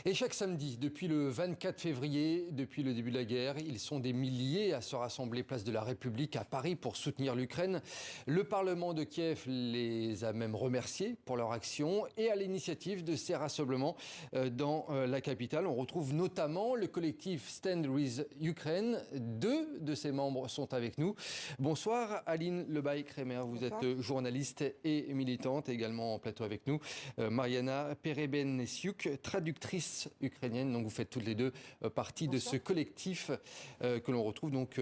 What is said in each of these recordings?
Et chaque samedi, depuis le 24 février, depuis le début de la guerre, ils sont des milliers à se rassembler place de la République à Paris pour soutenir l'Ukraine. Le Parlement de Kiev les a même remerciés pour leur action et à l'initiative de ces rassemblements dans la capitale. On retrouve notamment le collectif Stand with Ukraine. 2 de ses membres sont avec nous. Bonsoir Aline Lebaï-Kremer, vous êtes journaliste et militante, également en plateau avec nous. Mariana Perebenesiuk, traductrice ukrainienne, donc vous faites toutes les deux partie de ce collectif que l'on retrouve donc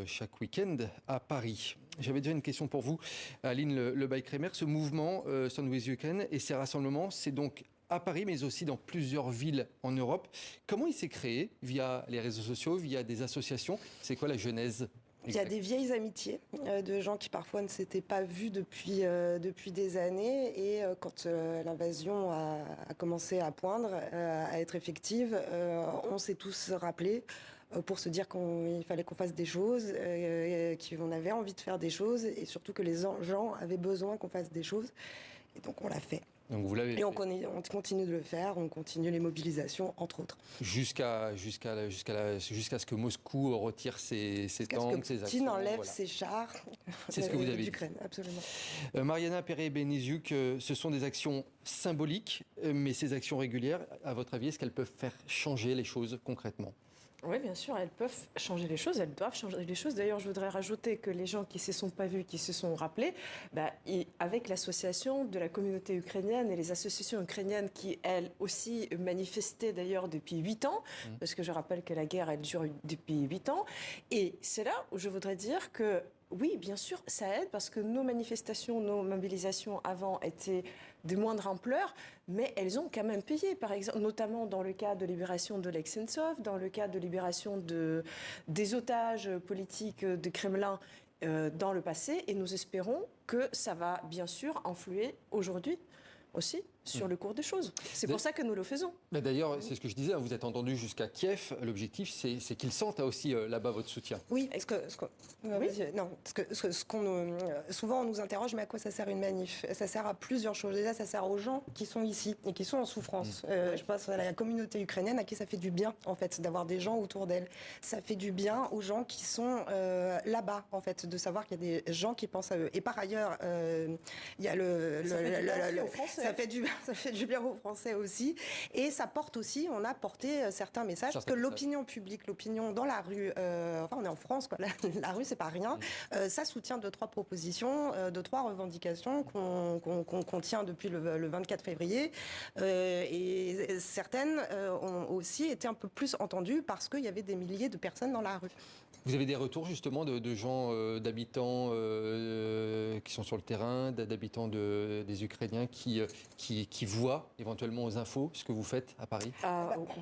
chaque week-end à Paris. J'avais déjà une question pour vous, Aline Lebaï-Kremer. Ce mouvement Stand with Ukraine et ces rassemblements, c'est donc à Paris, mais aussi dans plusieurs villes en Europe. Comment il s'est créé? Via les réseaux sociaux, via des associations? C'est quoi la genèse? Il y a des vieilles amitiés de gens qui parfois ne s'étaient pas vus depuis des années. Et quand l'invasion a commencé à poindre, à être effective, on s'est tous rappelés pour se dire qu'il fallait qu'on fasse des choses, qu'on avait envie de faire des choses et surtout que les gens avaient besoin qu'on fasse des choses. Et donc on l'a fait. Donc vous l'avez fait. On continue de le faire, on continue les mobilisations, entre autres. Jusqu'à ce que Moscou retire ses tanks, ses actions. Poutine enlève ses chars. C'est ce que vous avez dit. Absolument. Mariana Perebenesiuk, ce sont des actions symboliques, mais ces actions régulières, à votre avis, est-ce qu'elles peuvent faire changer les choses concrètement ? Oui, bien sûr, elles peuvent changer les choses, elles doivent changer les choses. D'ailleurs, je voudrais rajouter que les gens qui ne se sont pas vus, qui se sont rappelés, avec l'association de la communauté ukrainienne et les associations ukrainiennes qui, elles aussi, manifestaient d'ailleurs depuis 8 ans, parce que je rappelle que la guerre, elle dure depuis 8 ans. Et c'est là où je voudrais dire que oui, bien sûr, ça aide parce que nos manifestations, nos mobilisations avant étaient de moindre ampleur, mais elles ont quand même payé, par exemple, notamment dans le cas de libération de Oleg Sentsov, dans le cas de libération des otages politiques de Kremlin dans le passé, et nous espérons que ça va bien sûr influer aujourd'hui aussi sur le cours des choses. C'est pour ça que nous le faisons. D'ailleurs, c'est ce que je disais, vous êtes entendu jusqu'à Kiev. L'objectif, c'est qu'ils sentent aussi là-bas votre soutien. Oui, souvent on nous interroge, mais à quoi ça sert une manif? Ça sert à plusieurs choses. Déjà, ça sert aux gens qui sont ici et qui sont en souffrance. Je pense à la communauté ukrainienne à qui ça fait du bien, en fait, d'avoir des gens autour d'elle. Ça fait du bien aux gens qui sont là-bas, en fait, de savoir qu'il y a des gens qui pensent à eux. Et par ailleurs, il y a ça fait du bien aux Français aussi. Et ça porte aussi, on a porté certains messages, parce que l'opinion publique, l'opinion dans la rue, on est en France, quoi, la rue, c'est pas rien, ça soutient 2-3 propositions, 2-3 revendications qu'on tient depuis le 24 février. Et certaines ont aussi été un peu plus entendues parce qu'il y avait des milliers de personnes dans la rue. Vous avez des retours justement de gens, d'habitants qui sont sur le terrain, d'habitants des Ukrainiens qui voient éventuellement aux infos ce que vous faites à Paris?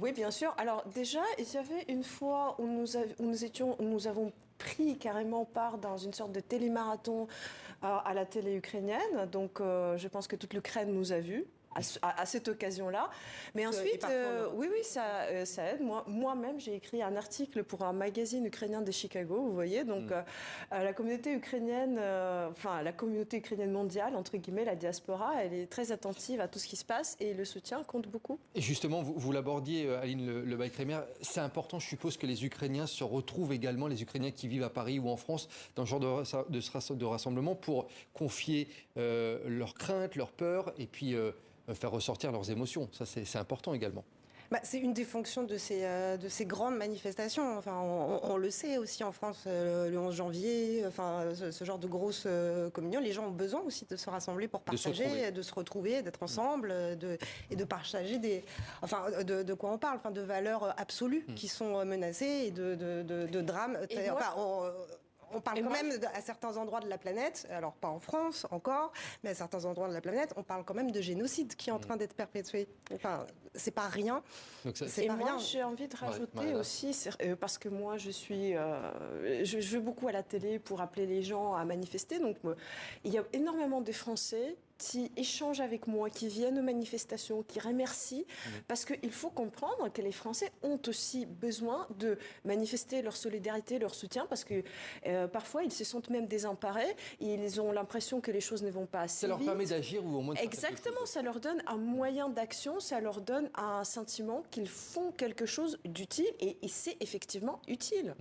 Oui, bien sûr. Alors déjà, il y avait une fois où nous avons pris carrément part dans une sorte de télémarathon à la télé ukrainienne. Donc je pense que toute l'Ukraine nous a vus à cette occasion-là. Mais ensuite, oui, ça aide. Moi-même, j'ai écrit un article pour un magazine ukrainien de Chicago, vous voyez. Donc, la communauté ukrainienne, la communauté ukrainienne mondiale, entre guillemets, la diaspora, elle est très attentive à tout ce qui se passe et le soutien compte beaucoup. Et justement, vous l'abordiez, Aline Lebaï-Kremer, c'est important, je suppose, que les Ukrainiens se retrouvent également, les Ukrainiens qui vivent à Paris ou en France, dans ce genre de rassemblement pour confier leurs craintes, leurs peurs et puis faire ressortir leurs émotions. Ça, c'est important également. C'est une des fonctions de ces grandes manifestations. Enfin, on le sait aussi en France, le 11 janvier, ce genre de grosses communions. Les gens ont besoin aussi de se rassembler pour partager, de se retrouver, d'être ensemble, et de partager de quoi on parle, de valeurs absolues qui sont menacées et de drames. On parle même à certains endroits de la planète, alors pas en France encore, mais à certains endroits de la planète, on parle quand même de génocide qui est en train d'être perpétué. Enfin, c'est pas rien. J'ai envie de rajouter aussi, parce que moi je vais beaucoup à la télé pour appeler les gens à manifester. Donc il y a énormément de Français qui échangent avec moi, qui viennent aux manifestations, qui remercient, parce qu'il faut comprendre que les Français ont aussi besoin de manifester leur solidarité, leur soutien, parce que parfois ils se sentent même désemparés, ils ont l'impression que les choses ne vont pas assez vite. Ça leur permet d'agir ou au moins de faire Exactement, ça leur donne un moyen d'action, ça leur donne un sentiment qu'ils font quelque chose d'utile, et c'est effectivement utile.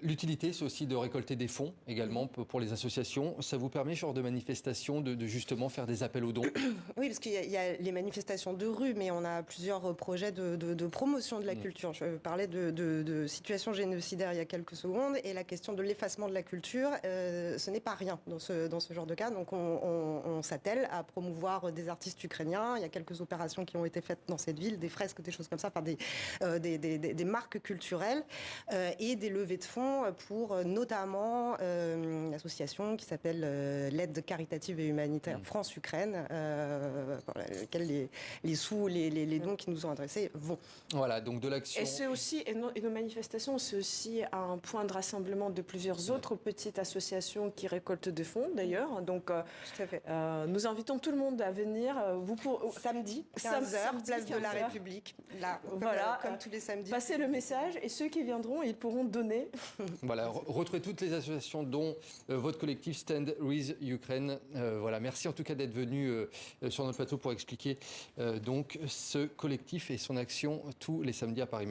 L'utilité, c'est aussi de récolter des fonds également pour les associations. Ça vous permet, genre de manifestation, de justement faire des appels aux dons? Oui, parce qu'il y a les manifestations de rue, mais on a plusieurs projets de promotion de la culture. Je parlais de situation génocidaire il y a quelques secondes, et la question de l'effacement de la culture, ce n'est pas rien dans ce genre de cas. Donc on s'attelle à promouvoir des artistes ukrainiens. Il y a quelques opérations qui ont été faites dans cette ville, des fresques, des choses comme ça, enfin des marques culturelles et des levées de fonds pour notamment une association qui s'appelle l'aide caritative et humanitaire France-Ukraine, pour laquelle les dons qui nous sont adressés vont. Voilà, donc de l'action. Et c'est aussi, et nos manifestations, c'est aussi un point de rassemblement de plusieurs autres petites associations qui récoltent des fonds d'ailleurs. Donc, tout à fait. nous invitons tout le monde à venir. Samedi, 15h, place de la République. Là, voilà, comme tous les samedis. Passez le message, et ceux qui viendront, ils pourront donner. Voilà, retrouvez toutes les associations dont votre collectif Stand With Ukraine. Voilà, merci en tout cas d'être venu sur notre plateau pour expliquer donc ce collectif et son action tous les samedis à Paris.